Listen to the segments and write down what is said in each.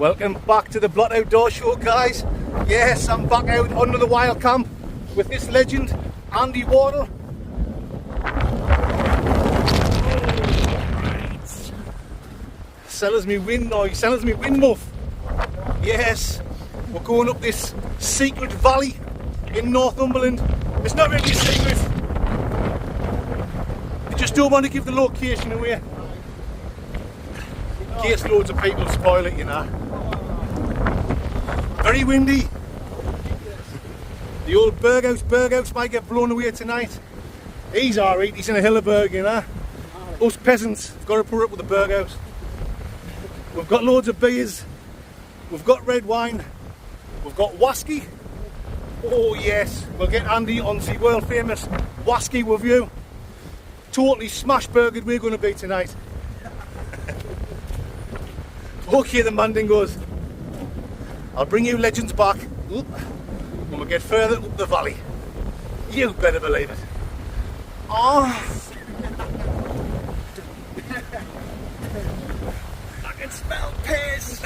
Welcome back to the Blot Outdoor Show, guys. Yes, I'm back out under the WILDCAMP with this legend, Andy WARDLE. Sellers me wind noise, sellers me wind muff. Yes, we're going up this secret valley in Northumberland. It's not really a secret. I just don't want to give the location away, in case loads of people spoil it, you know. Very windy. The old Berghouse might get blown away tonight. He's alright, he's in a Hilleberg, you know. Us peasants have got to put up with the Berghouse. We've got loads of beers, we've got red wine, we've got whiskey. Oh yes, we'll get Andy on the world famous whiskey review. Totally smash burgered we're going to be tonight. Okay, the Mandingos. I'll bring you legends back when we get further up the valley. You better believe it. Oh. I can smell piss.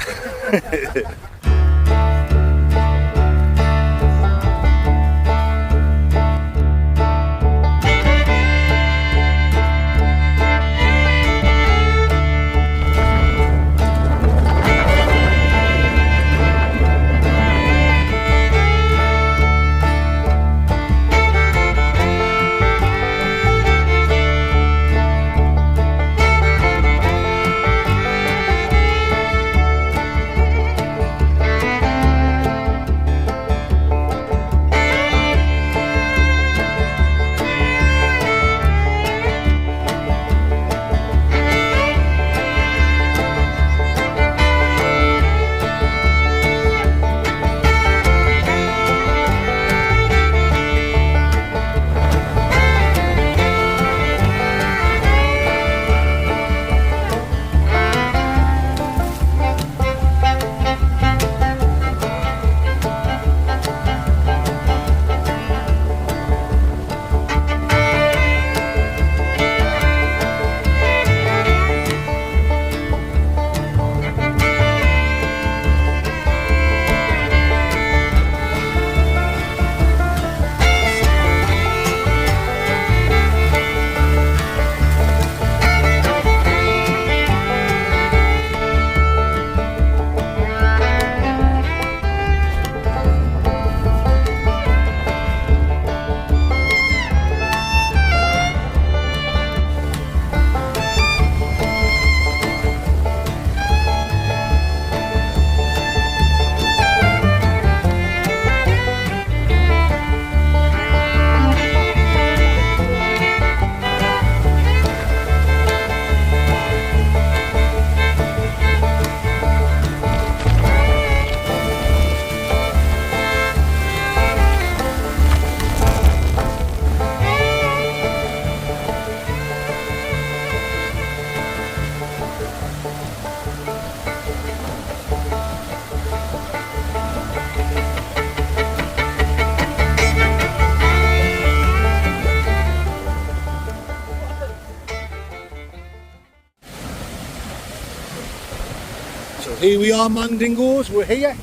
So here we are, Mandingos, we're here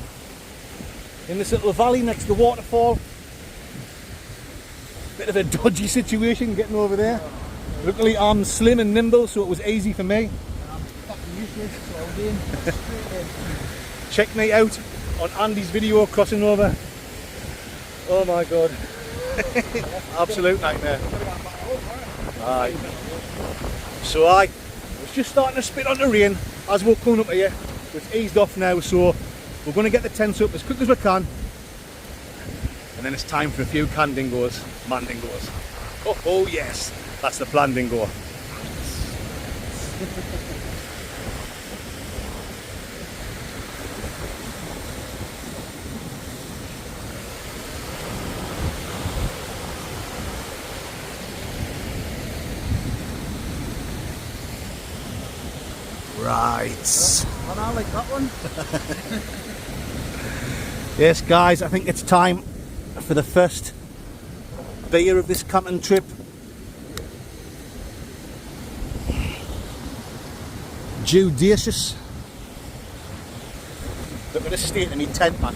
in this little valley next to the waterfall. Bit of a dodgy situation getting over there. Luckily I'm slim and nimble, so it was easy for me. I'm fucking useless, so I'm doing straight in. Check me out on Andy's video crossing over. Oh my god. Absolute nightmare. Aye. So I was just starting to spit on the rain as we're coming up here. It's eased off now, so we're going to get the tents up as quick as we can, and then it's time for a few mandingos. Oh yes, that's the plan, dingo. Right. And I like that one. Yes, guys, I think it's time for the first beer of this camping trip. Judacious. got to stay in my tent, man.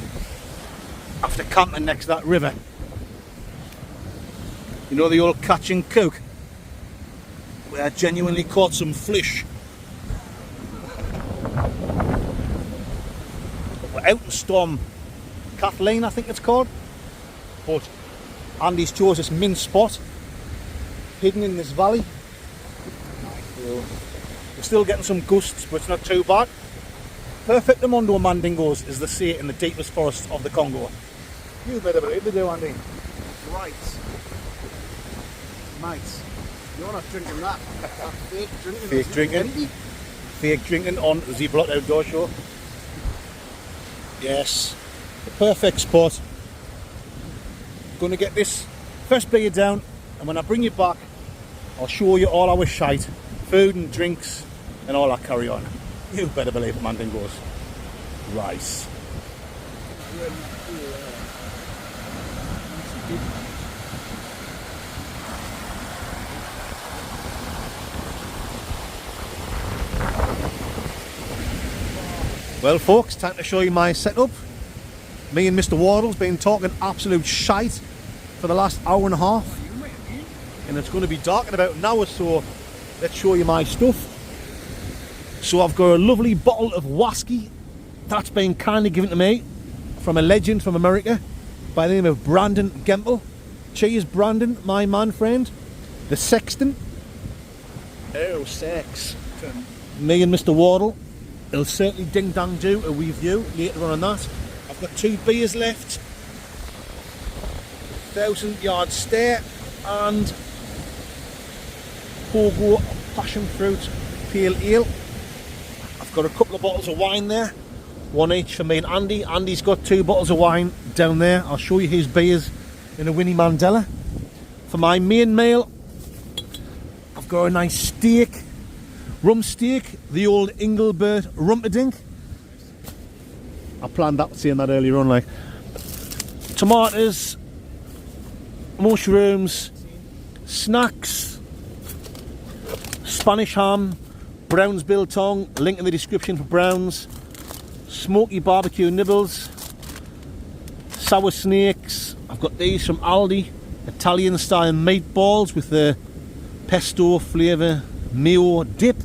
After camping next to that river. You know the old catch and cook? Where I genuinely caught some fish. We're out in Storm KATHLEEN, I think it's called. But Andy's chose this mint spot, hidden in this valley. We're still getting some gusts, but it's not too bad. Perfect Amondo mandingos, as they say, in the deepest forests of the Congo. You better believe they do, Andy. Right. Mate, you're not drinking that. That's fake drinking. Fake drinking. Fake drinking on the Block Outdoor Show. Yes, the perfect spot. Going to get this first beer down, and when I bring you back, I'll show you all our shite, food and drinks, and all that carry on. You better believe it, mandingos. Rice. Well folks, time to show you my setup. Me and Mr. Wardle's been talking absolute shite for the last hour and a half. And it's going to be dark in about an hour, so let's show you my stuff. So I've got a lovely bottle of whiskey that's been kindly given to me from a legend from America by the name of Brandon Gemple. Cheers Brandon, my man friend. The Sexton. Oh, sex. Me and Mr. Wardle. It'll certainly ding dang do a review later on that. I've got 2 beers left, 1000-yard stare, and Pogo passion fruit pale ale. I've got a couple of bottles of wine there, 1 each for me and Andy. Andy's got 2 bottles of wine down there. I'll show you his beers in a Winnie Mandela. For my main meal, I've got a nice steak. Rum steak, the old Engelbert Rumperdink. I planned that, saying that earlier on, like. Tomatoes, mushrooms, snacks, Spanish ham, Brown's Biltong, link in the description for Brown's, smoky barbecue nibbles, sour snakes. I've got these from Aldi, Italian style meatballs with the pesto flavour mayo dip.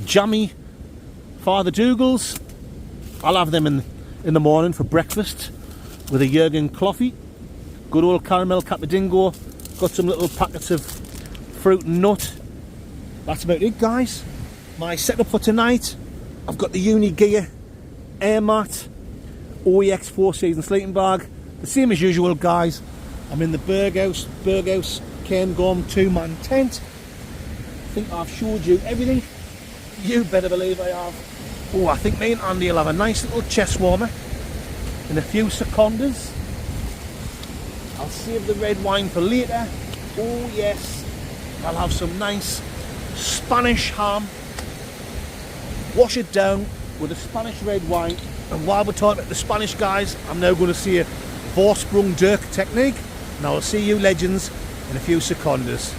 Jammy Father Dougal's. I'll have them in the morning for breakfast with a Jurgen coffee. Good old caramel capadingo. Got some little packets of fruit and nut. That's about it, guys. My setup for tonight, I've got the Uni Gear Air Mat OEX 4-season sleeping bag. The same as usual, guys. I'm in the Berghaus Cairngorm 2-man tent. I think I've showed you everything. You better believe I have. Oh, I think me and Andy will have a nice little chest warmer in a few seconds. I'll save the red wine for later. Oh yes, I'll have some nice Spanish ham. Wash it down with a Spanish red wine. And while we're talking about the Spanish guys, I'm now going to see a Vorsprung Dirk technique. And I'll see you legends in a few seconds.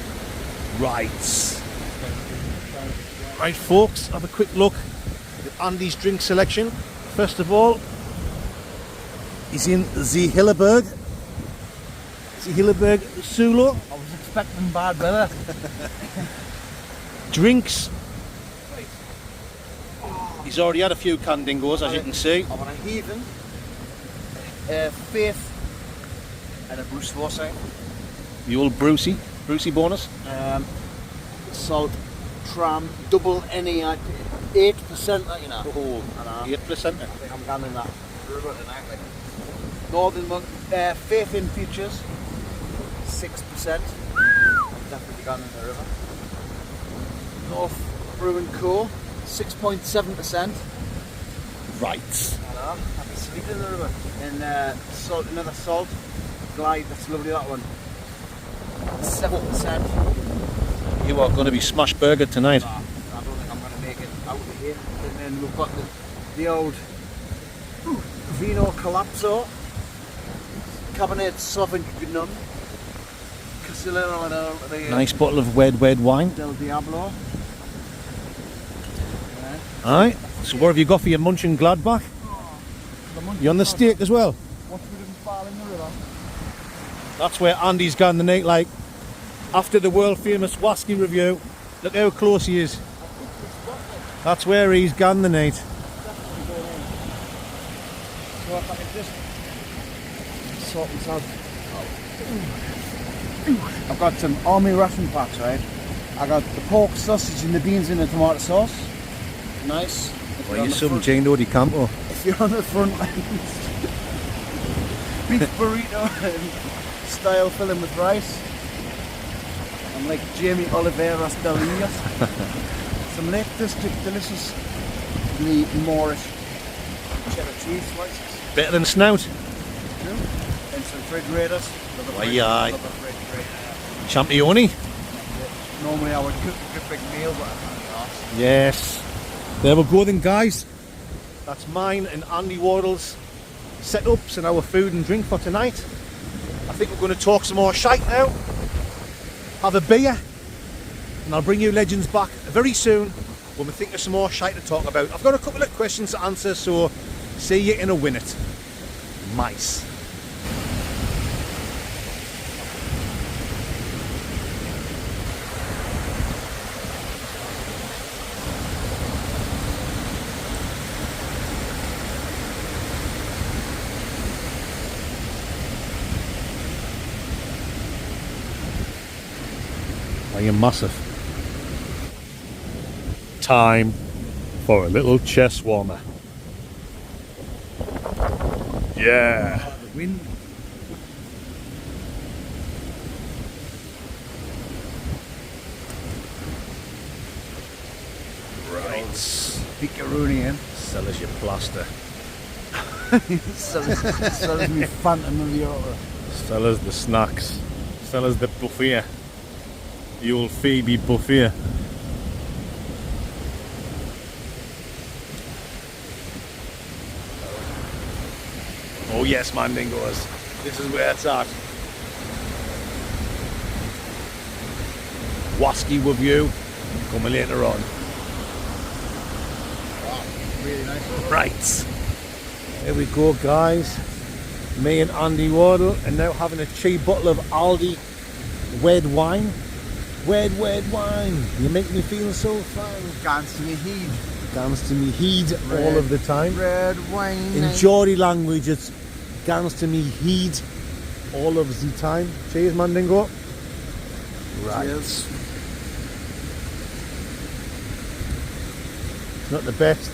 Right folks, have a quick look at Andy's drink selection. First of all, he's in the Hilleberg Solo. I was expecting bad weather. Drinks. He's already had a few candingos, as you can see. I want a Heathen, Faith, and a Bruce Forsyth. The old Brucey bonus. Salt Tram double NE 8%, that you know. Oh, 8%. I think I'm down in that river tonight. Like. Northern Monk, Faith in Futures, 6%. Definitely gone in the river. North Brewing Co, 6.7%. Right. Hello, happy sleeping in the river. And salt, another salt, Glide, that's lovely, that one. 7%. You are going to be smash burger tonight. I don't think I'm going to make it out of here. And then we've got the old Vino Collapso, Cabernet Sauvignon, Casillero, nice bottle of red wine. Del Diablo. Alright, so what have you got for your Munchen Gladbach? Oh, You on the stake as well? Once we didn't fall in the river. That's where Andy's gone the night, like, after the world famous Wasky review. Look how close he is. That's where he's gone the night. So if I can just sort this out. I've got some army ration packs, right? I got the pork sausage and the beans in the tomato sauce. Nice. Well, you're some Jane Doty Campo. If you're on the front lines. Beef burrito and style filling with rice. I'm like Jamie Oliveira's Delirious. Some Lake District delicious Moorish cheddar cheese slices. Better than snout. And some refrigerators. Aye, aye. Championi. Normally I would cook a good big meal, but I'm not asked. Yes. There we go then, guys. That's mine and Andy Wardle's setups and our food and drink for tonight. I think we're going to talk some more shite now. Have a beer. And I'll bring you legends back very soon when we think of some more shite to talk about. I've got a couple of questions to answer, so see you in a minute. Mice. Are you massive? Time for a little chest warmer. Yeah. The wind. Right. Piccaroni in. Sell us your plaster. Sell me Phantom of the Opera. Sell us the snacks. Sell us the buffet. The old Phoebe buffet. Oh yes, Mandingos. This is where it's at. Wasky review coming later on. Wow, really nice. Right. Here we go, guys. Me and Andy Wardle are now having a cheap bottle of Aldi red wine. Red wine. You make me feel so fine. Dance to me heed. Dance to me heed all of the time. Red wine. In Geordie language, it's dance to me heed all of the time. Cheers, Mandingo. Right. Cheers. It's not the best.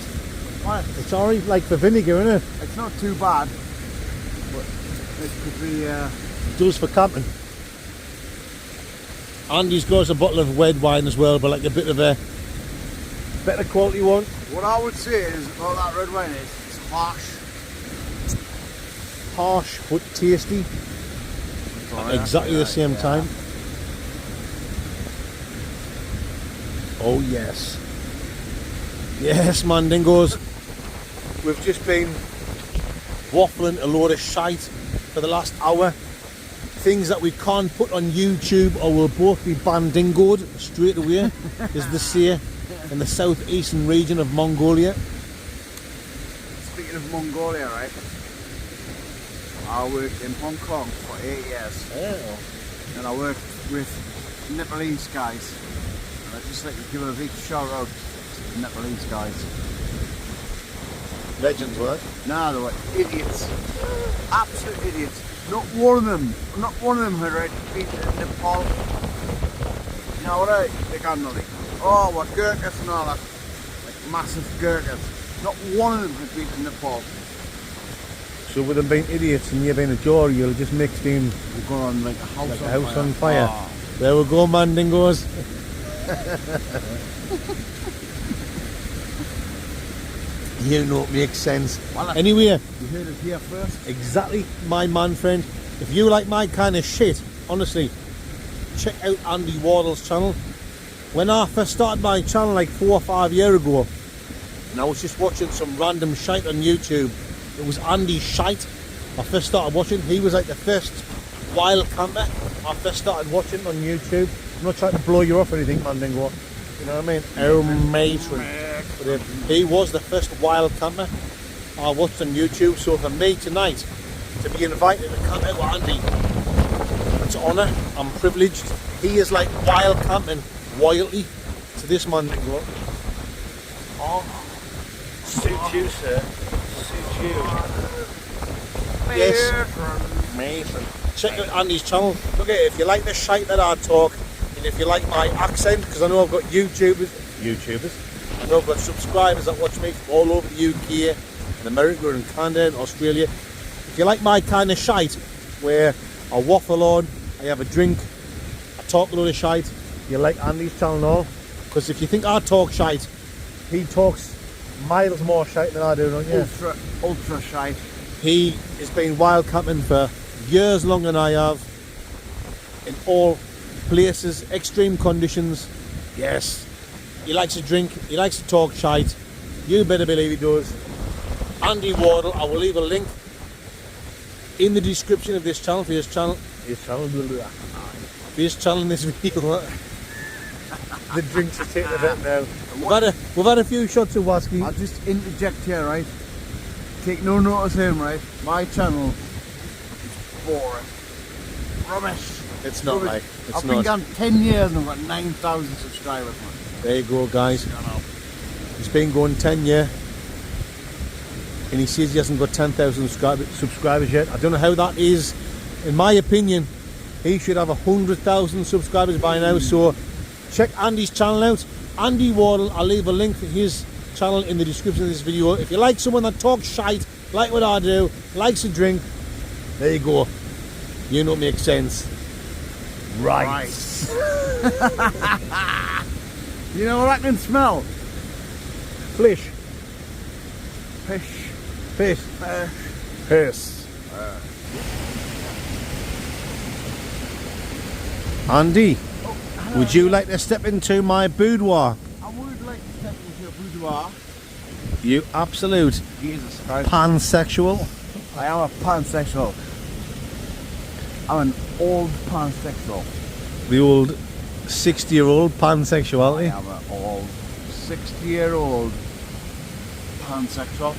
What? It's alright, like the vinegar, isn't it? It's not too bad, but it could be. It does for camping. Andy's got us a bottle of red wine as well, but like a bit of a better quality one. What I would say is about that red wine is it's harsh. Harsh but tasty at exactly the same time. Oh yes. Yes, Mandingos. We've just been waffling a load of shite for the last hour. Things that we can't put on YouTube or we'll both be bandingoed straight away, as they say in the southeastern region of Mongolia. Speaking of Mongolia, right? I worked in Hong Kong for 8 years. Oh. And I worked with Nepalese guys. And I'd just like to give a big shout out to the Nepalese guys. Legends, what? Nah, they were idiots. Absolute idiots. Not one of them had already been to Nepal. You know what they got nothing. Oh, what gurkhas and all that. Like massive gurkhas. Not one of them had been to Nepal. So with them being idiots and you being a Geordie, you'll just mix in We're going on like a house, on fire. Oh. There we go, Mandingos. You know it makes sense. Well, Anyway, you heard it here first. exactly, my man friend. If you like my kind of shit, honestly, check out Andy Wardle's channel. When I first started my channel like 4 or 5 years ago, and I was just watching some random shite on YouTube, it was Andy Shite I first started watching. He was like the first wild camper I first started watching on YouTube. I'm not trying to blow you off or anything, Mandingo. You know what I mean? Oh, matron. But he was the first wild camper. I watched on YouTube. So for me tonight to be invited to come out with Andy, it's an honour. I'm privileged. He is like wild camping wildly to this man. Oh, suits you, sir. Suits you. Yes. Amazing. Check out Andy's channel. Look at it. If you like the shite that I talk, and if you like my accent, because I know I've got YouTubers. I know I've got subscribers that watch me from all over the UK, in America, and Canada, and Australia. If you like my kind of shite, where I waffle on, I have a drink, I talk a lot of shite, you like Andy's channel now? Because if you think I talk shite, he talks miles more shite than I do, don't you? Ultra shite. He has been wild camping for years longer than I have, in all places, extreme conditions. Yes, he likes to drink, he likes to talk shite. You better believe he does. Andy Wardle, I will leave a link in the description of this channel for his channel. His channel in this video. The drinks are taking a bit now. We've had a few shots of whiskey. I'll just interject here, right? Take no notice of him, right? My channel is boring. Rubbish. It's not, like it's I've not. been going 10 years and I've got 9,000 subscribers, man. There you go, guys. He's been going 10 years. And he says he hasn't got 10,000 subscribers yet. I don't know how that is. In my opinion, he should have 100,000 subscribers by now. So check Andy's channel out. Andy Wardle. I'll leave a link to his channel in the description of this video. If you like someone that talks shite, like what I do, likes to drink, there you go. You know what makes sense. Right. You know what I can smell? Fish. Fish. Fish. Piss. Andy, would you like to step into my boudoir? I would like to step into your boudoir. You absolute Jesus Christ. pansexual. I am a pansexual. I'm an old pansexual. The old 60-year-old pansexuality. I am an old 60-year-old pansexual.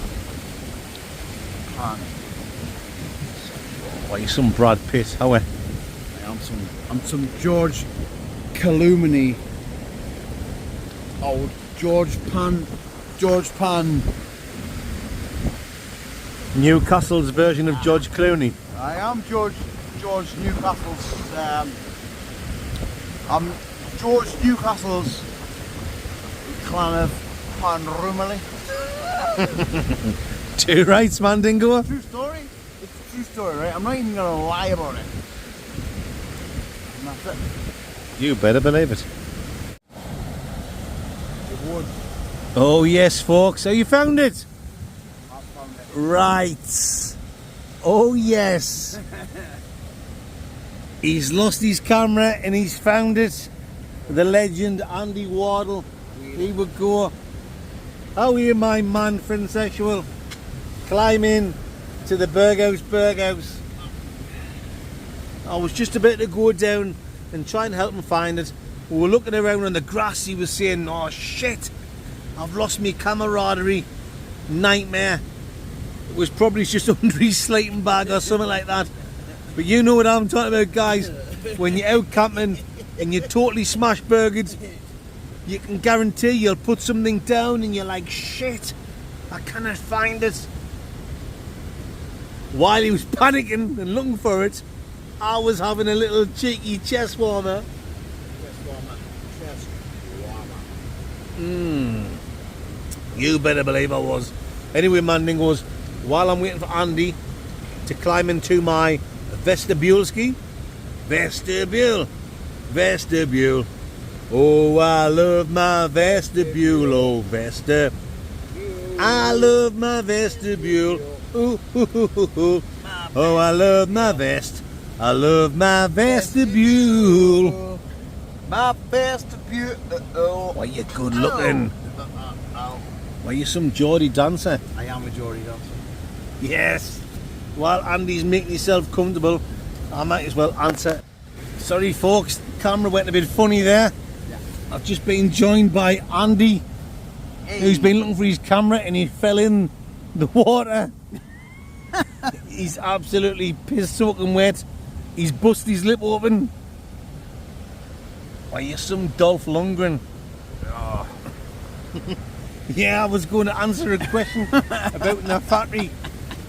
Why, you some Brad Pitt, how are? I'm some George Clooney. Old George Pan. Newcastle's version of George Clooney. I am George Newcastle's. I'm George Newcastle's clan of Pan Rumley. Two rights, man, Dingo. True story. It's a true story, right? I'm not even gonna lie about it. And that's it. You better believe it. It would. Oh yes, folks. So you found it? I found it. Right. Oh yes. He's lost his camera and he's found it. The legend Andy Wardle. He would go, how are you, my man, pansexual? Climb in to the Berghouse. I was just about to go down and try and help him find it. We were looking around on the grass. He was saying, oh shit, I've lost me camaraderie. Nightmare. It was probably just under his sleeping bag or something like that. But you know what I'm talking about, guys. When you're out camping and you're totally smash burgered, you can guarantee you'll put something down and you're like, shit, I cannot find it. While he was panicking and looking for it, I was having a little cheeky chest warmer. You better believe I was. Anyway, Mandingos, while I'm waiting for Andy to climb into my vestibule. Oh, I love my vestibule, oh vesta. I love my vestibule. Ooh, ooh, ooh, ooh, ooh. Oh, I love my vest. I love my vestibule. My vestibule. Why you good looking? Why you some Geordie dancer? I am a Geordie dancer. Yes. While Andy's making himself comfortable, I might as well answer. Sorry folks, the camera went a bit funny there. Yeah. I've just been joined by Andy, who's been looking for his camera and he fell in the water. He's absolutely piss soaking wet. He's busted his lip open. Why, you're some Dolph Lundgren. Oh. Yeah, I was going to answer a question about in the factory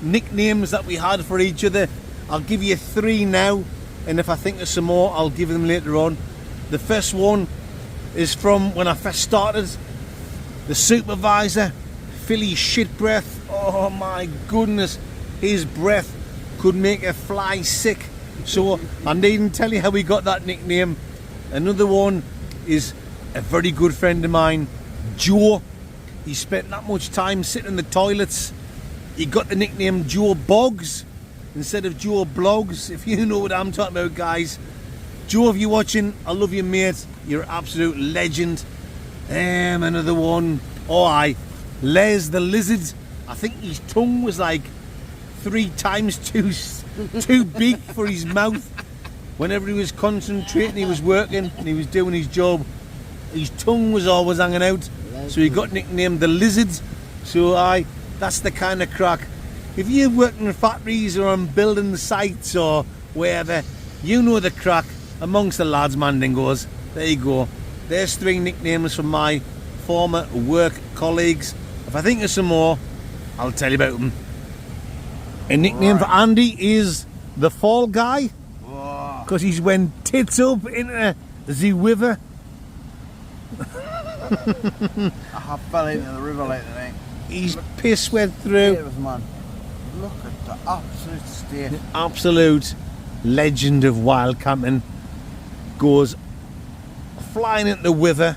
nicknames that we had for each other. I'll give you 3 now, and if I think of some more, I'll give them later on. The first one is from when I first started. The supervisor, Philly shit breath. Oh my goodness, his breath could make a fly sick. So I needn't tell you how we got that nickname. Another one is a very good friend of mine, Joe. He spent that much time sitting in the toilets. He got the nickname Joe Boggs instead of Joe Blogs, if you know what I'm talking about, guys. Joe, if you're watching, I love you, mate. You're an absolute legend. Another one. Oh, aye. Les the Lizard. I think his tongue was like 3 times too big for his mouth. Whenever he was concentrating, he was working and he was doing his job, his tongue was always hanging out. So he got nicknamed the Lizard. So aye, that's the kind of crack. If you're working in factories or on building sites or wherever, you know the crack amongst the lads, Mandingos. There you go. There's 3 nicknames from my former work colleagues. If I think of some more, I'll tell you about them. A nickname for Andy is the Fall Guy, because he's went tits up into the river. I have fell into the river like that. He's piss wet through. Man. Look at the absolute state. The absolute legend of wild camping goes flying into the river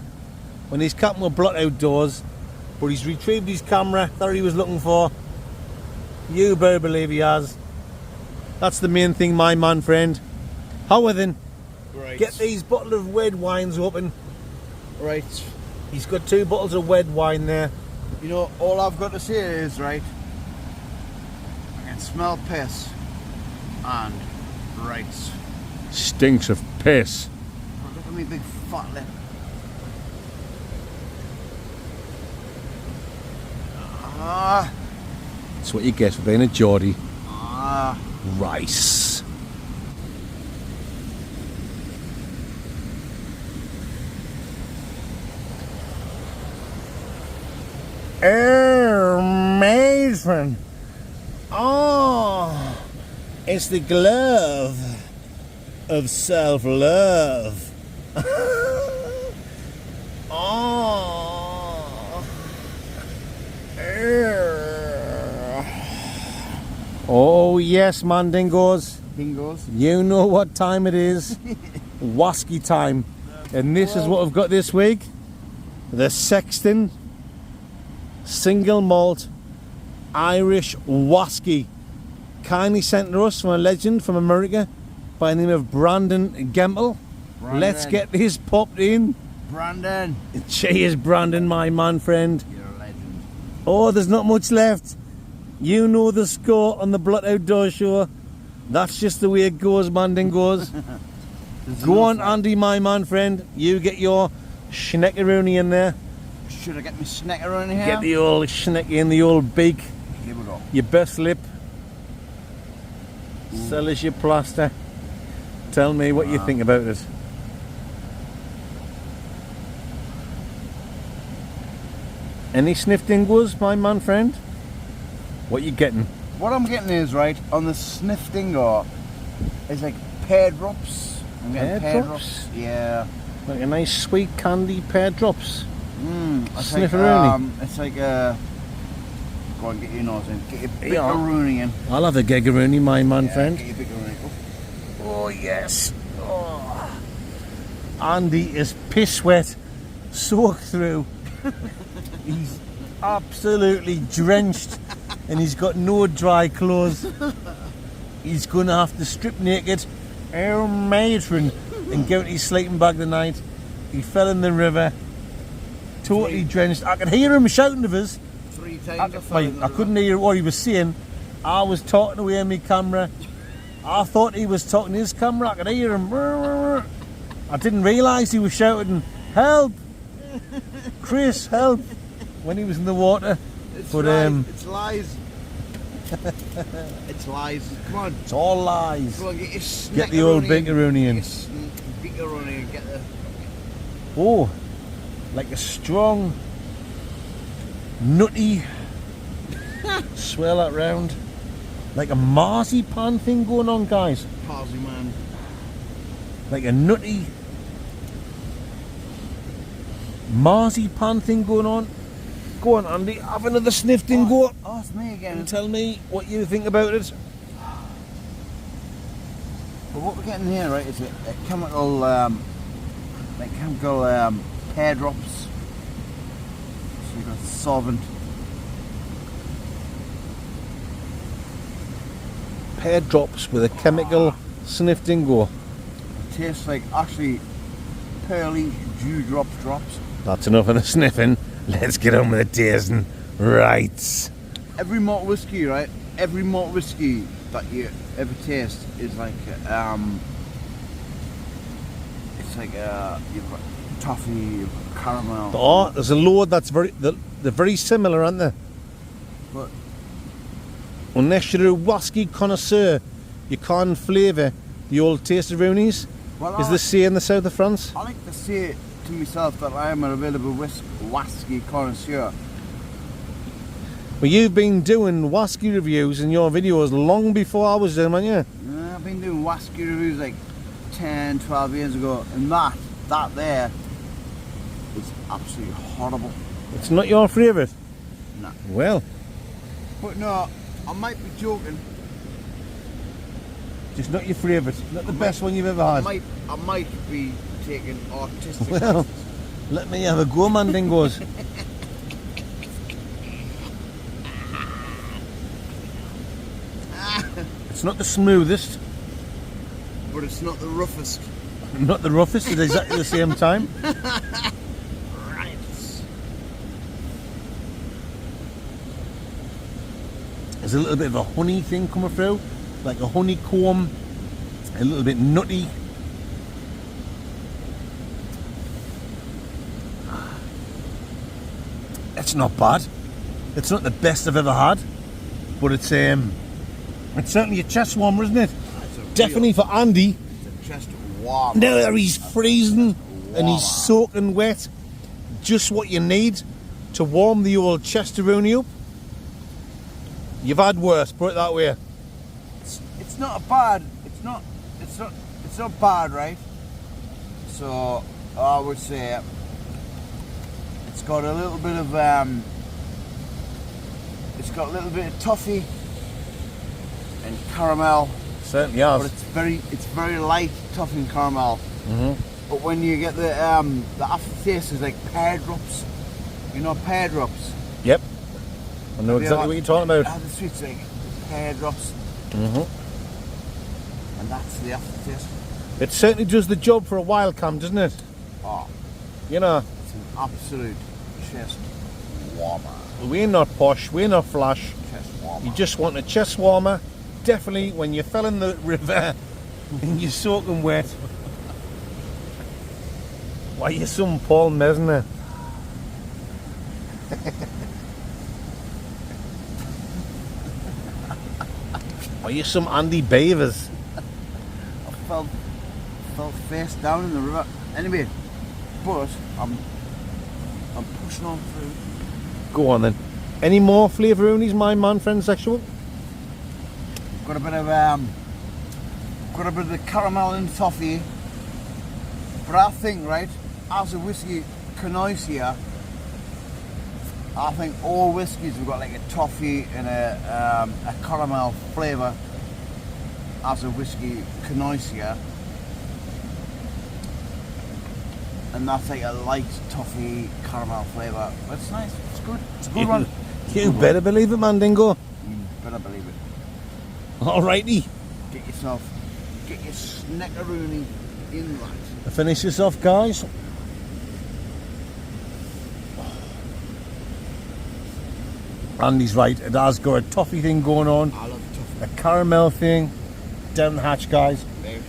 when he's camping with Blot Outdoors, but he's retrieved his camera that he was looking for. You better believe he has. That's the main thing, my man friend. How then? Right. Get these bottles of red wines open. Right. He's got 2 bottles of red wine there. You know, all I've got to say is, right, I can smell piss and rights. Stinks of piss. Oh, look at me big fat lip. Ah. That's what you get for being a Geordie. Ah. Rice. Amazing. Oh, it's the glove of self-love. Oh. Oh yes, Mandingos. Dingoes. You know what time it is. Wasky time. And this is what I've got this week. The Sexton Single Malt Irish Wasky. Kindly sent to us from a legend from America by the name of Brandon Gemple. Let's get this popped in. Brandon. Cheers, Brandon, my man friend. You're a legend. Oh, there's not much left. You know the score on the Blot Outdoor Show. That's just the way it goes, Mandingos. Go on, Andy, my man friend. You get your schneckeroony in there. Should I get my snacker in here? Get the old schnecky in the old beak. Here we go. Your best lip. Sell us your plaster. Tell me what you think about it. Any sniff dingoes, my man friend? What you getting? What I'm getting is, right, on the sniff dingo, is like pear drops. I'm getting Pear drops? Yeah. Like a nice sweet candy pear drops. Snifferoonie. It's like go and get your nose in. Get your bickeroony in. I'll have a giggeroony, my man friend. Get your bickeroony. Oh yes. Oh. Andy is piss wet, soaked through. He's absolutely drenched and he's got no dry clothes. He's gonna have to strip naked, our matron, and go to his sleeping bag tonight. He fell in the river, totally drenched. I could hear him shouting to us. 3 times I couldn't hear what he was saying. I was talking away on my camera. I thought he was talking to his camera. I could hear him. I didn't realise he was shouting, "Help! Chris, help!" when he was in the water. It's But lies. It's lies. It's lies. Come on. it's all lies. Come on, get your snack. Get the old bickeroonie in. Bickeroonie and get the. Oh, like a strong, nutty. Swirl that round. Like a marzipan thing going on, guys. Parsley man. Like a nutty marzipan thing going on. Go on, Andy, have another sniff and go. Oh, it's me again. And tell me what you think about it. But what we're getting here, right, is a chemical, hair drops. So you've got solvent. Pear drops with a chemical sniffed and go. It tastes like actually pearly dewdrops drops. That's enough of the sniffing. Let's get on with the tasting. Right. Every malt whiskey, right? Every malt whiskey that you ever taste is like, it's like you've got toffee, you've got caramel. Oh, there's a load that's they're very similar, aren't they? But Unless you're a whiskey connoisseur, you can't flavour the old taste of Rooney's. well, Is the sea in the south of France? I like to say to myself that I am a available whiskey connoisseur. Well, you've been doing whiskey reviews in your videos long before I was doing, haven't you? Yeah, I've been doing whiskey reviews like 10, 12 years ago, and that there is absolutely horrible. It's not your favourite? No. Well, But no, I might be joking. just not your favourite. Not the best one you've ever had. I might be taking artistic Well, license. let me have a go, man, dingoes. It's not the smoothest, But it's not the roughest. not the roughest at exactly the same time. Right. There's a little bit of a honey thing coming through, like a honeycomb, a little bit nutty. It's not bad. It's not the best I've ever had, but it's certainly a chest warmer, isn't it? Definitely for Andy. It's a chest warm. Now that he's freezing and he's soaking wet, just what you need to warm the old Chesteroni up. You've had worse, put it that way. It's not bad. It's not bad, right? So I would say it's got a little bit of toffee and caramel. Certainly has. But it's very light toffee and caramel. But when you get the aftertaste is like pear drops. You know pear drops. Yep. I know exactly what you're talking about. The sweets like pear drops. And that's the aftertaste. It certainly does the job for a WILDCAMP, doesn't it? Oh, You know, it's an absolute chest warmer. we're not posh, we're not flash. Chest warmer. You just want a chest warmer. Definitely when you fell in the river and you're soaking wet. Why, you're some Paul Mesner. Why, you're some Andy Beavers. I fell face down in the river. Anyway, but I'm pushing on through. Go on then. Any more flavouronies, my man, friend sexual? Got a bit of the caramel and toffee. But I think, right, as a whiskey connoisseur, I think all whiskies have got like a toffee and a caramel flavour. As a whiskey connoisseur, and that's like a light toffee caramel flavour. But it's nice. It's good. It's a good one. You better believe it, man, dingo. You better believe it. Alrighty. Get your snackaroonie in right. To finish this off, guys. Andy's right. It has got a toffee thing going on, I love toffee. a caramel thing. Down the hatch, guys. Babe.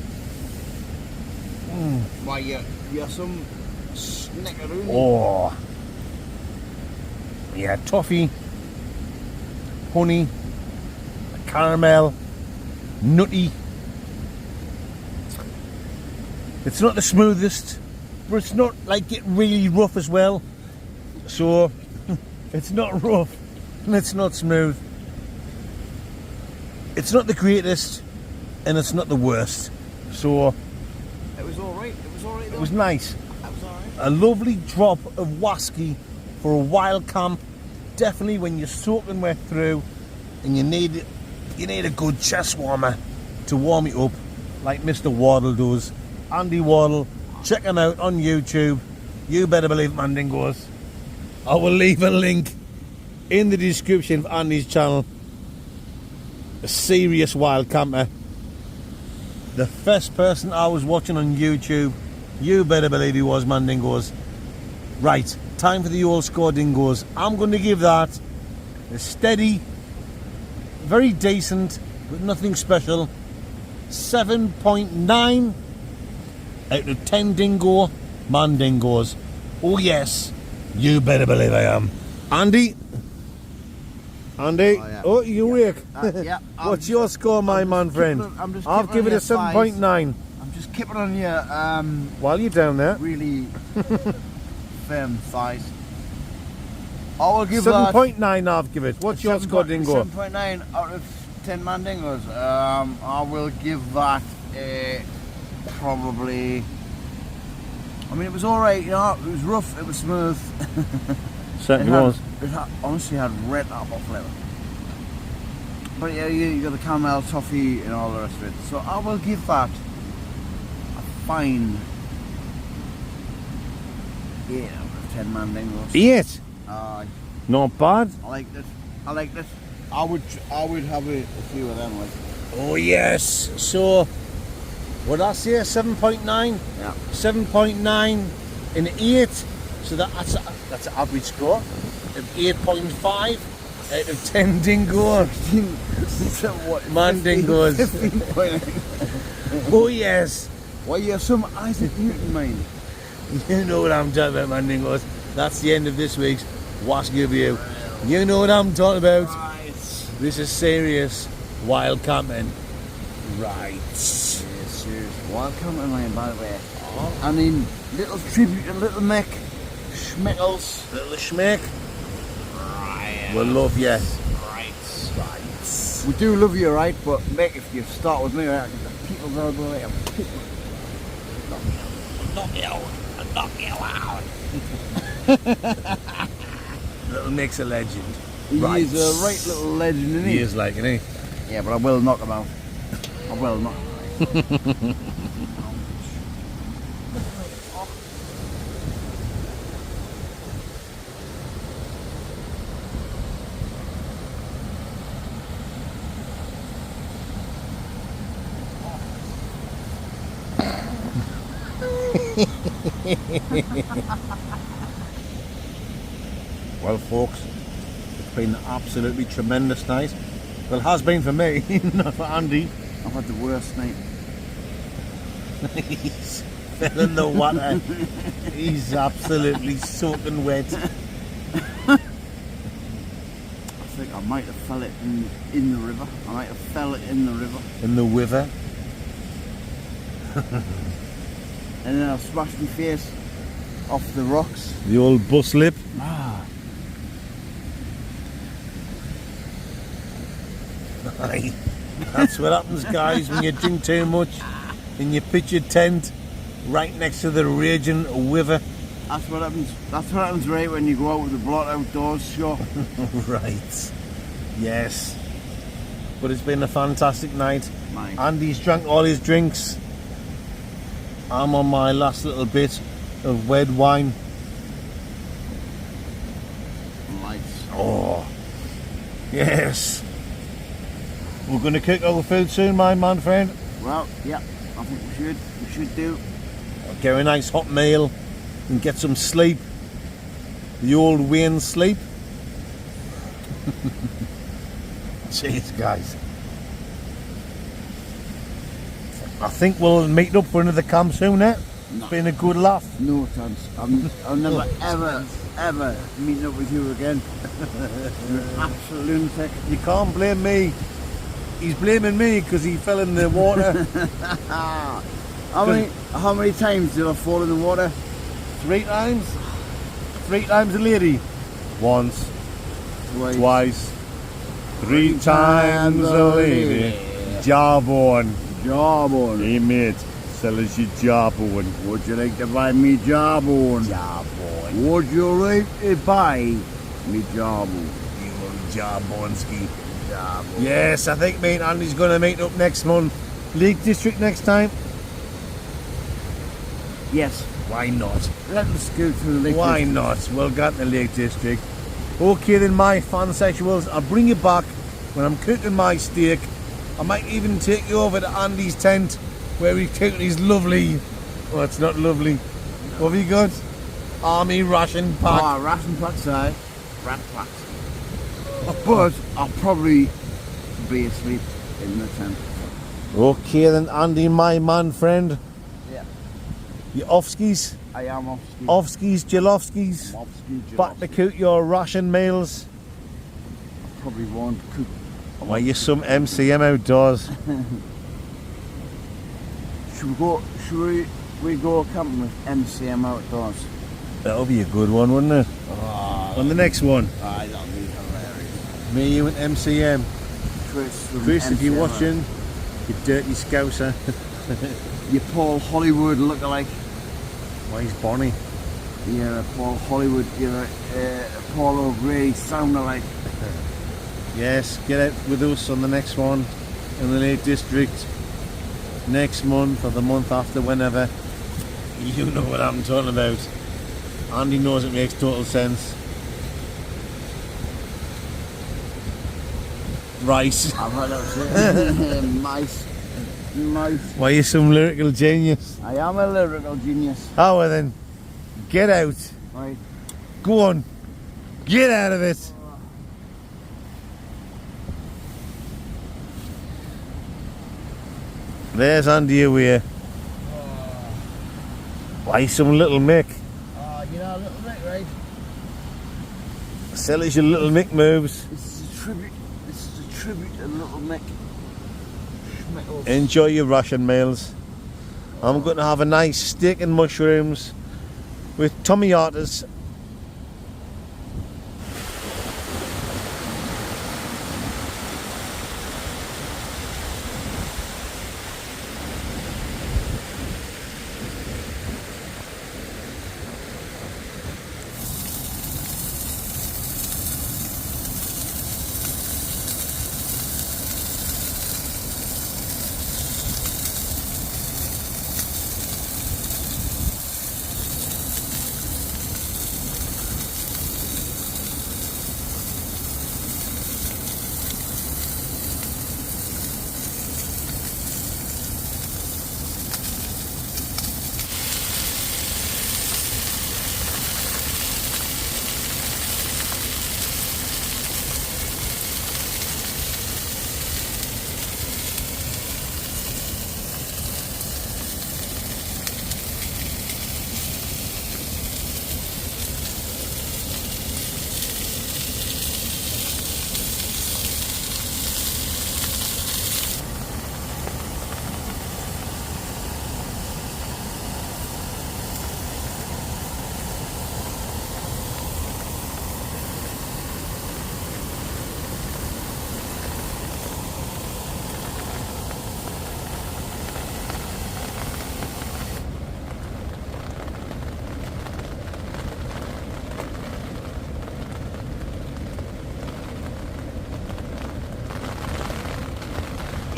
Why, you're some snackaroonie. Oh. Yeah, toffee, honey, caramel, nutty. It's not the smoothest, but it's not like it really rough as well. So it's not rough and it's not smooth. It's not the greatest and it's not the worst. So It was alright. It was alright though. it was nice. That was alright. A lovely drop of whiskey for a wild camp. Definitely when you're soaking wet through and you need a good chest warmer to warm you up, like Mr. Wardle does. Andy Wardle, check him out on YouTube. You better believe Mandingos. I will leave a link in the description of Andy's channel. A serious wild camper. The first person I was watching on YouTube, you better believe he was Mandingos. Right, time for the old score dingoes. I'm going to give that a steady, very decent, but nothing special, 7.9 out of 10 dingo Mandingos. Oh yes, you better believe I am. Andy? Andy? Oh, yeah. Oh, you awake? Yeah. What's your score, my man friend? I'll give it a 7.9. I'm just keeping on your While you're down there. really firm thighs. I will give that 7.9 I'll give it. What's your score, dingo? 7.9 out of 10 Mandingos. I will give that probably. I mean, it was alright, you know. It was rough. It was smooth. Certainly was. It honestly had red apple flavour. But yeah, you got the caramel, toffee, and all the rest of it. So I will give that a fine 8 out of 10 Mandingos. 8? Not bad. I liked it. I liked it. I would have a few of them. Like. Oh yes. So, what did I say? 7.9. Yeah. 7.9 and 8. So that's an average score of 8.5 out of 10 dingo. So what? Mandingos. 15.9. Oh yes. Why you have some Isaac Newton mind? You know what I'm talking about, Mandingos. That's the end of this week's Wask Review. You know what I'm talking about. Right. This is serious wild camping. Right. Yes, serious. Wild camping mind, by the way. Oh. I mean, little tribute to Little Mick. Schmickles. Little Schmick. Right. We'll love you. Right. We do love you, right? But Mick, if you start with me, right, the people gonna go away. Knock you out. Little Mick's a legend. He is a right little legend, isn't he? He is like, isn't he? Yeah, but I will knock him out. I will knock him out. Well folks, it's been absolutely tremendous night. Well, it has been for me, not for Andy. I've had the worst night. He's fell in the water. He's absolutely soaking wet. I think I might have fell it in the river. I might have fell it in the river. In the river. And then I've smashed my face off the rocks. The old bus lip. Ah. Aye. That's what happens, guys, when you drink too much and you pitch your tent right next to the raging river. That's what happens. That's what happens, right, when you go out with the blot outdoors show. Right. Yes. But it's been a fantastic night. Mine. Andy's drank all his drinks. I'm on my last little bit of red wine. Lights. Oh, yes. We're going to cook our food soon, my man friend. Well, yeah, I think we should. We should do. Get a nice hot meal and get some sleep. The old Wayne sleep. Cheers, guys. I think we'll meet up for another camp soon, eh? No. It's been a good laugh. No chance. I'll never, ever meeting up with you again. You're an absolute lunatic. You can't blame me. He's blaming me because he fell in the water. How many times did I fall in the water? 3 times. 3 times a lady. Once. Twice. 3 times a lady. Jawbone. Jawbone. Hey mate, sell us your jawbone. Would you like to buy me jawbone? Jawbone. Would you like to buy me jawbone? You old jawbone-ski. Jawbone. Yes, I think me and Andy's going to meet up next month. Lake District next time. Yes. Why not? Let us go to the Lake Why District. not? We'll get the Lake District. Okay then, my fansexuals, I'll bring you back when I'm cooking my steak. I might even take you over to Andy's tent where he's cooking his lovely, oh it's not lovely, what have you got? Army ration pack. Ah, ration packs, aye. Rat packs. But I'll probably be asleep in the tent. Okay then, Andy, my man friend. Yeah. You offskis? I am off-ski. Offskis, Jilovskis. I'm off-ski. Back to cook your ration meals. Probably won't cook. Why you some MCM outdoors? Should we go camping with MCM outdoors? That'll be a good one, wouldn't it? On the next one. Aye, that'll be hilarious. Me, you and MCM. Chris, if you're MCM, watching, you dirty scouser. you Paul Hollywood lookalike. Why is Bonnie? You're a Paul Hollywood. You're a Paul O'Grady sound alike. Yes, get out with us on the next one in the Lake District. Next month or the month after, whenever. You know what I'm talking about. Andy knows it makes total sense. Rice. I've heard that. Mice. Why are you some lyrical genius? I am a lyrical genius. Oh well then, get out. Right. Go on. Get out of it. There's Andy away. Why some little Mick? You know, little Mick, right? Sell us your little Mick moves. This is a tribute. This is a tribute to little Mick. Enjoy your ration meals. I'm going to have a nice steak and mushrooms with tomatoes.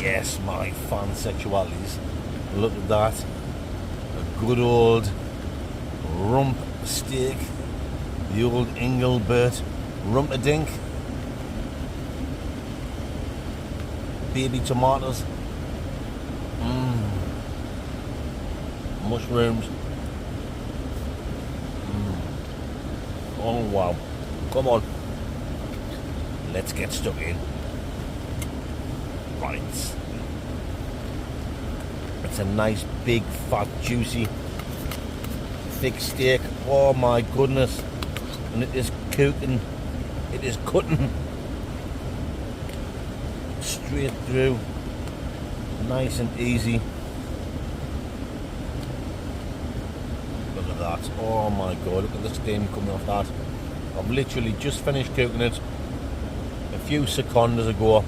Yes, my fansexualities. Look at that. A good old rump steak. The old Engelbert rumpadink. Baby tomatoes. Mushrooms. Oh wow. Come on. Let's get stuck in. Right. It's a nice big fat juicy thick steak. Oh my goodness. and it is cooking, it is cutting straight through, nice and easy. Look at that, oh my god, look at the steam coming off that. I've literally just finished cooking it a few seconds ago.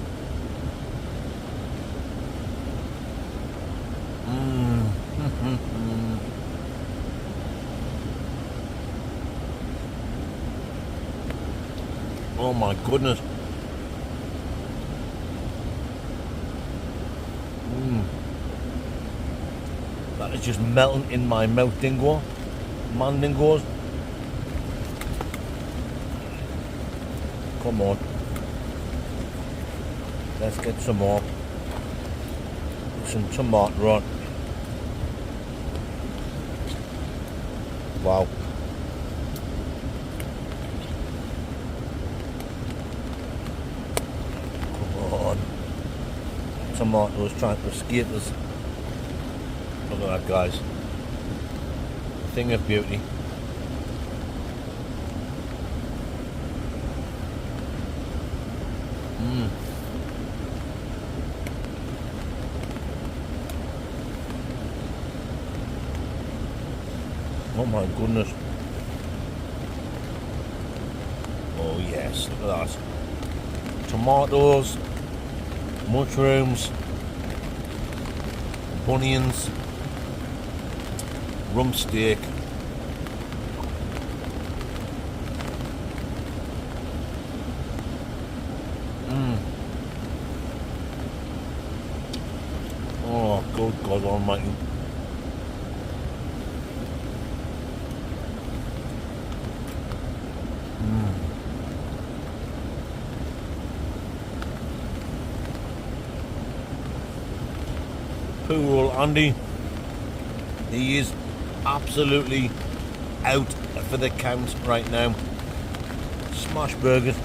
Oh my goodness. That is just melting in my mouth, dingo. Man, dingoes. Come on. Let's get some more. Some tomato on. Wow. Come on. Tomatoes trying to escape us. Look at that, guys. A thing of beauty. Oh my goodness. Oh yes, look at that. Tomatoes, mushrooms, bunions, rump steak. Oh, good God Almighty. Poor old Andy, he is absolutely out for the count right now. Smash burgers.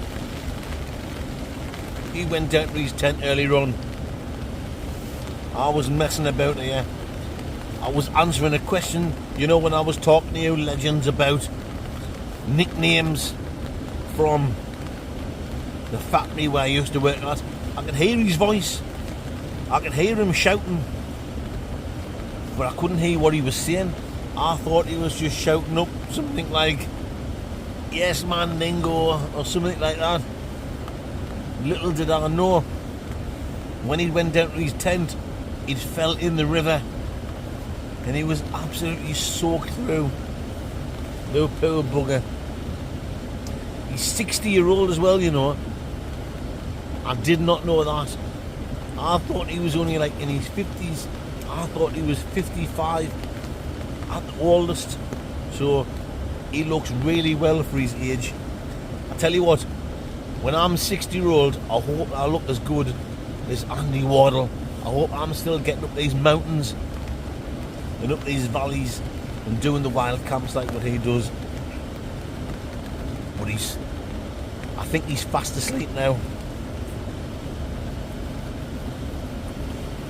He went down to his tent earlier on. I was messing about here. I was answering a question, you know, when I was talking to you legends about nicknames from the factory where I used to work at. I could hear his voice. I could hear him shouting, but I couldn't hear what he was saying. I thought he was just shouting up something like, "Yes man, dingo," or something like that. Little did I know, when he went down to his tent, he'd fell in the river and he was absolutely soaked through. The poor bugger. He's 60-year-old as well, you know. I did not know that. I thought he was only like in his 50s. I thought he was 55 at the oldest. So he looks really well for his age. I tell you what, when I'm 60-year-old, I hope I look as good as Andy Wardle. I hope I'm still getting up these mountains and up these valleys and doing the wild camps like what he does. But I think he's fast asleep now.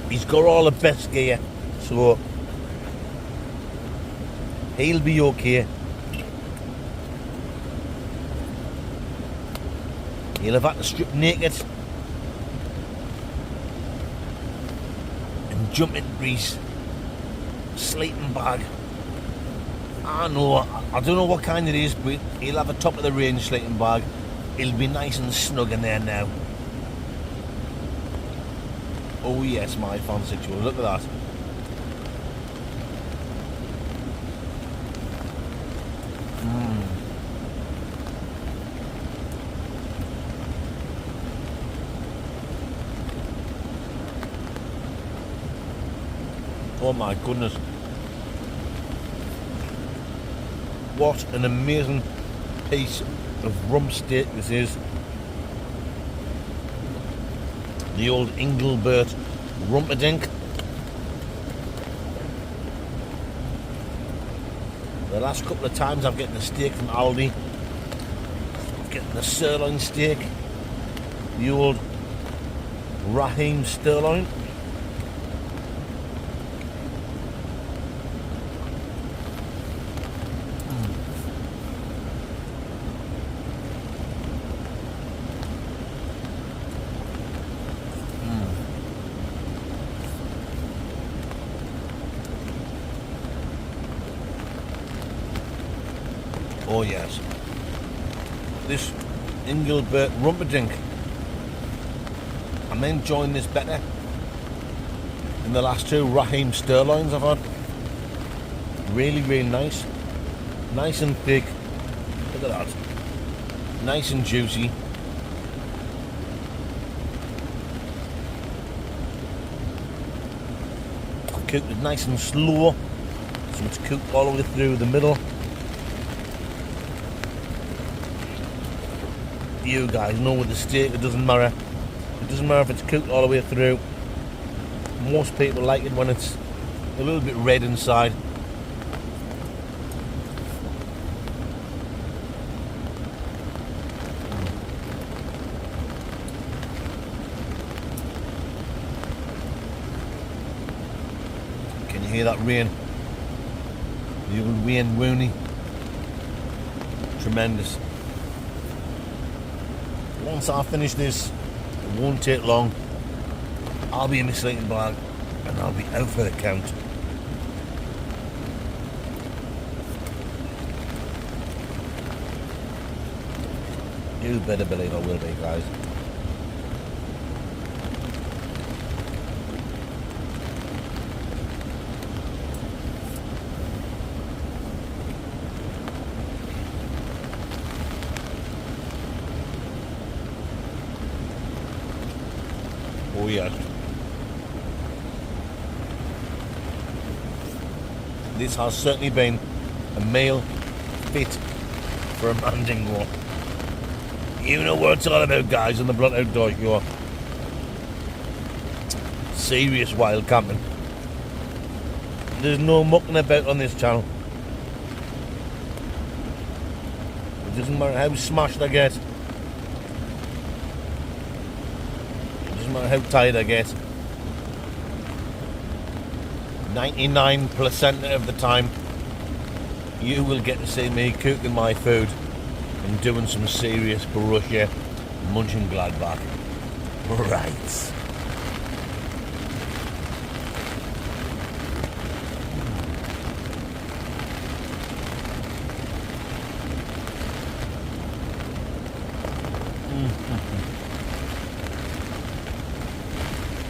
He's got all the best gear, so he'll be okay. He'll have had to strip naked and jump into his sleeping bag. I know, I don't know what kind it is, but he'll have a top of the range sleeping bag. He'll be nice and snug in there now. Oh yes, my fancy chore, look at that. Oh my goodness. What an amazing piece of rump steak this is. The old Engelbert Rumperdink. The last couple of times I've getting a steak from Aldi. I'm getting the sirloin steak. The old Raheem sirloin. Oh yes. This Engelbert Rumperdink. I'm enjoying this better than the last two Raheem Sterlings I've had. Really, really nice. Nice and thick. Look at that. Nice and juicy. Cooked it nice and slow, so it's cooked all the way through the middle. You guys know with the steak, it doesn't matter. It doesn't matter if it's cooked all the way through. Most people like it when it's a little bit red inside. Can you hear that rain? The old Wayne Rooney. Tremendous. Once I finish this, it won't take long. I'll be in my sleeping bag and I'll be out for the count. You better believe I will be, guys. Oh yes. This has certainly been a meal fit for a Mandingo. You know what it's all about, guys, on the Blunt Outdoor Show. Serious wild camping. There's no mucking about on this channel. It doesn't matter how smashed I get. No matter how tired I get, 99% of the time you will get to see me cooking my food and doing some serious Borussia Mönchengladbach. Right.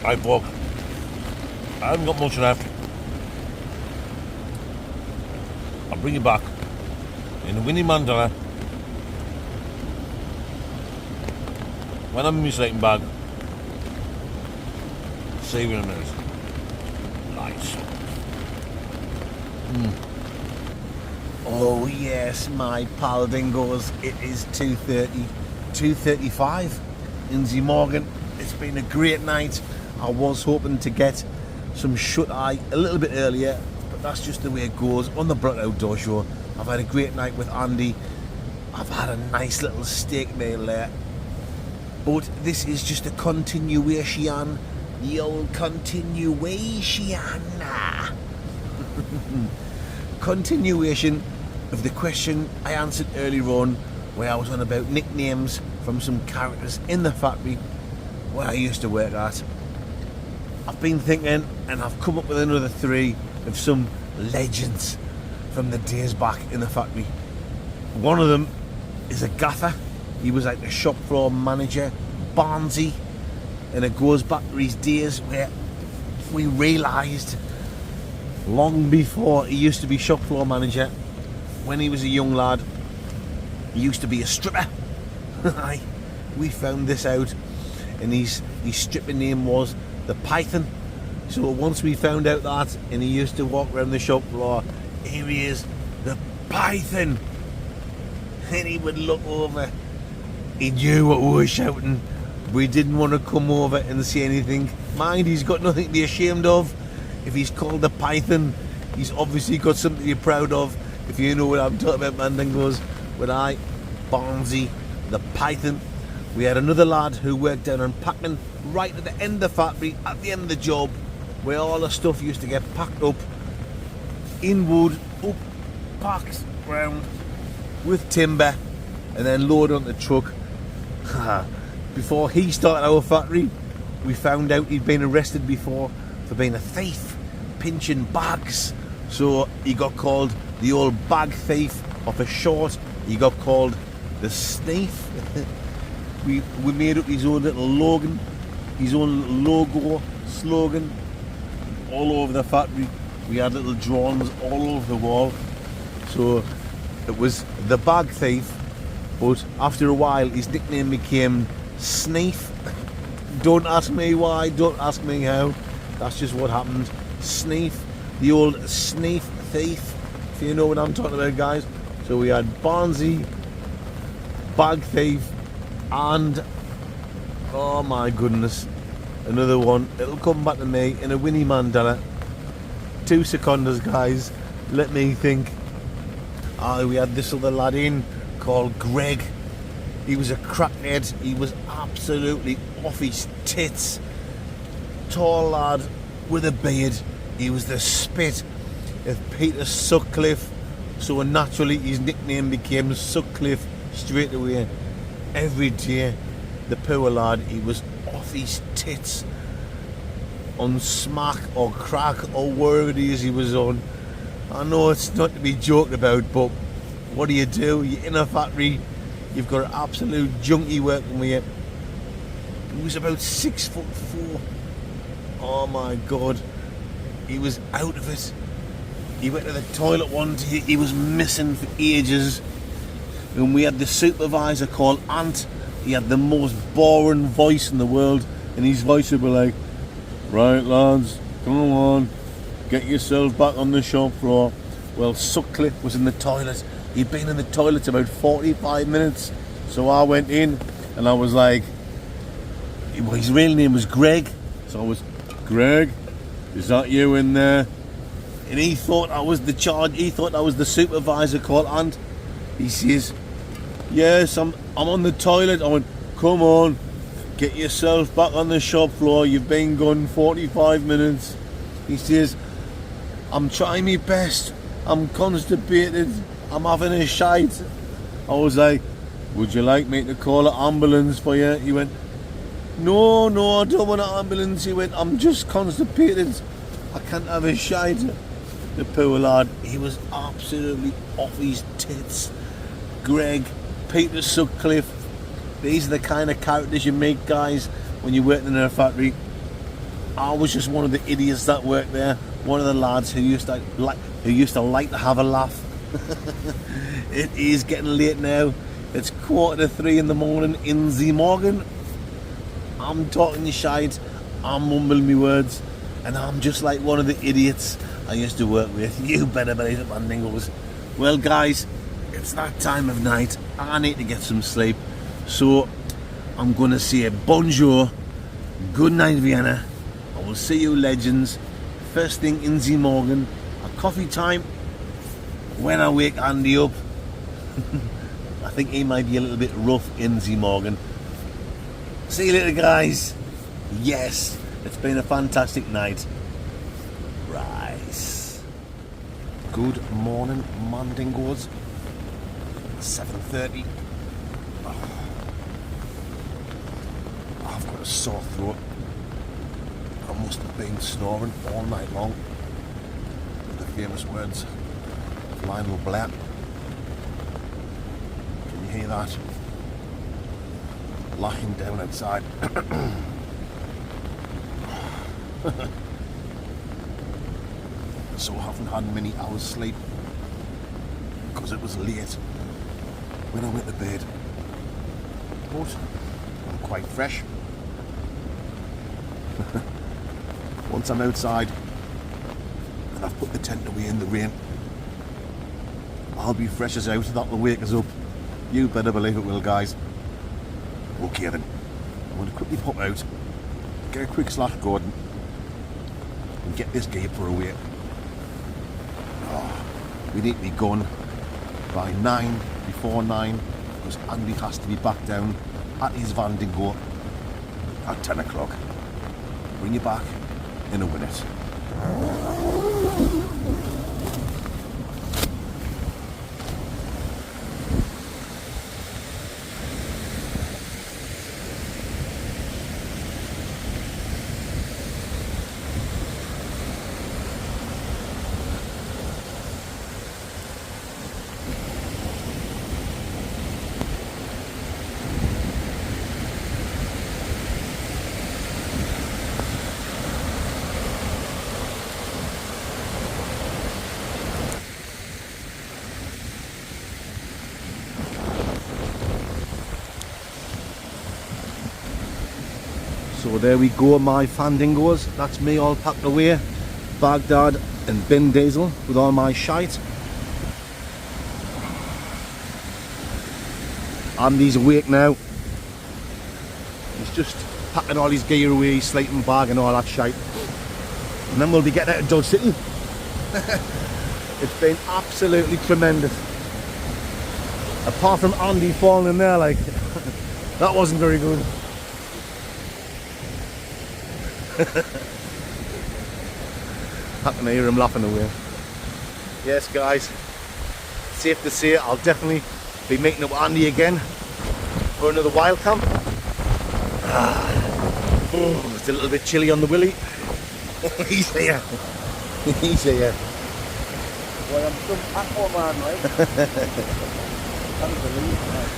Right, folk, I haven't got much left. I'll bring you back in a Winnie Mandela when I'm in my sleeping bag. See you in a minute. Nice. Oh yes, my pal dingoes, it is 2:30, 2:35 in the morning. It's been a great night. I was hoping to get some shut-eye a little bit earlier, but that's just the way it goes on the Blunt Outdoor Show. I've had a great night with Andy. I've had a nice little steak meal there. But this is just a continuation. The old continuation. Continuation of the question I answered earlier on, where I was on about nicknames from some characters in the factory where I used to work at. I've been thinking, and I've come up with another 3 of some legends from the days back in the factory. One of them is a gaffer. He was like the shop floor manager, Barnsey, and it goes back to his days where we realised long before he used to be shop floor manager, when he was a young lad, he used to be a stripper. We found this out, and his stripper name was the Python. So once we found out that, and he used to walk around the shop floor, here he is, the Python, and he would look over. He knew what we were shouting. We didn't want to come over and say anything. Mind, he's got nothing to be ashamed of. If he's called the Python, he's obviously got something to be proud of. If you know what I'm talking about, Mandingos. But Barnsey, the Python. We had another lad who worked down on packing right at the end of the factory, at the end of the job, where all the stuff used to get packed up in wood, up, packed round with timber, and then loaded on the truck. Before he started our factory, we found out he'd been arrested before for being a thief, pinching bags. So he got called the old bag thief off a short He got called the Sniff. we made up his own little slogan, slogan, all over the factory. We had little drawings all over the wall. So it was the bag thief, but after a while his nickname became Sniff. Don't ask me why, don't ask me how. That's just what happened. Sniff, the old Sniff thief, if you know what I'm talking about, guys. So we had Barnsey, bag thief, and oh my goodness, another one. It'll come back to me in a Winnie Mandela. 2 seconds, guys. Let me think. We had this other lad in called Greg. He was a crackhead. He was absolutely off his tits. Tall lad with a beard. He was the spit of Peter Sutcliffe. So naturally his nickname became Sutcliffe straight away. Every day, the poor lad, he was off his tits on smack or crack or wherever it is he was on. I know it's not to be joked about, but what do? You're in a factory, you've got an absolute junkie working with you. He was about 6'4". Oh my God, he was out of it. He went to the toilet one day, he was missing for ages. And we had the supervisor called Ant. He had the most boring voice in the world, and his voice would be like, "Right lads, come on, get yourself back on the shop floor." Well, Sutcliffe was in the toilet. He'd been in the toilet about 45 minutes. So I went in and I was like, his real name was Greg. So I was, "Greg, is that you in there?" And he thought I was the charge. He thought I was the supervisor called Ant. He says, "Yes, I'm on the toilet." I went, "Come on, get yourself back on the shop floor. You've been gone 45 minutes. He says, "I'm trying my best. I'm constipated. I'm having a shite." I was like, "Would you like me to call an ambulance for you?" He went, No, I don't want an ambulance." He went, "I'm just constipated. I can't have a shite." The poor lad, he was absolutely off his tits. Greg, Peter Sutcliffe, these are the kind of characters you make, guys, when you're working in a factory. I was just one of the idiots that worked there. One of the lads who used to like to have a laugh. It is getting late now. It's 2:45 in the morning in the morning. I'm talking shite, I'm mumbling my words, and I'm just like one of the idiots I used to work with. You better believe it, man, Dingles. Well, guys, it's that time of night. I need to get some sleep. So I'm going to say bonjour, good night, Vienna. I will see you, legends, first thing in the morning, at coffee time, when I wake Andy up. I think he might be a little bit rough in the morning. See you later, guys. Yes, it's been a fantastic night. Rise. Good morning, Mandingos. 7:30. I've got a sore throat. I must have been snoring all night long. With the famous words of Lionel Blair. Can you hear that? Lying down outside. So I haven't had many hours sleep because it was late when I went to bed. But I'm quite fresh. Once I'm outside and I've put the tent away in the rain, I'll be fresh as out. That'll wake us up. You better believe it will, guys. Okay then, I'm going to quickly pop out, get a quick slash Gordon, and get this gear for a wait. Oh, we need to be gone by 9, before 9, because Andy has to be back down at his van dingo at 10 o'clock. Bring you back in a minute. So there we go, my fandingos. That's me all packed away. Baghdad and bin diesel with all my shite. Andy's awake now. He's just packing all his gear away, his sleeping bag and all that shite. And then we'll be getting out of Dodge City. It's been absolutely tremendous. Apart from Andy falling in there, like, that wasn't very good. I can hear him laughing away. Yes guys, safe to say I'll definitely be meeting up with Andy again for another wild camp. Oh, it's a little bit chilly on the willy. He's here. He's here. Boy, I'm some Aquaman, right? Can't believe it.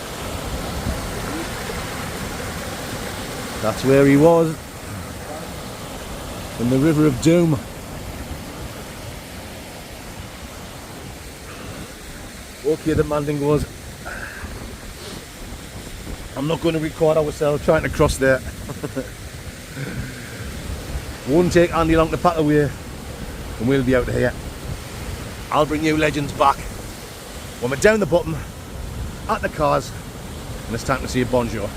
That's where he was. In the River of Doom. Okay, the Mandingos. I'm not going to record ourselves trying to cross there. Won't take Andy long to pack away, and we'll be out of here. I'll bring you legends back when we're down the bottom at the cars, and it's time to say bonjour.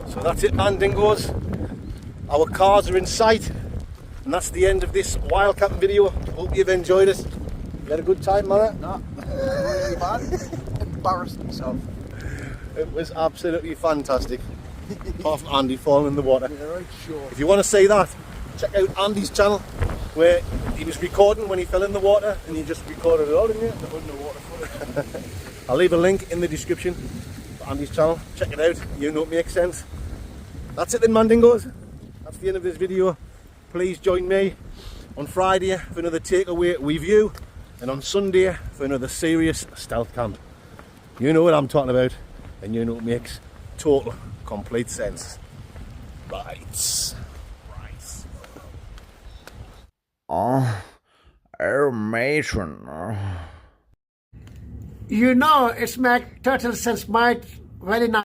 So that's it, Mandingos. Our cars are in sight, and that's the end of this wild camping video. Hope you've enjoyed it. You had a good time, man? No, really bad. Embarrassed myself. It was absolutely fantastic. Apart from Andy falling in the water. Yeah, right, sure. If you want to see that, check out Andy's channel, where he was recording when he fell in the water, and he just recorded it all, didn't you? I'll leave a link in the description for Andy's channel. Check it out. You know it makes sense. That's it then, Mandingos. That's the end of this video. Please join me on Friday for another takeaway review, and on Sunday for another serious stealth camp. You know what I'm talking about, and you know it makes total, complete sense. Right. Oh, matron. You know, it's make total sense. Might very nice.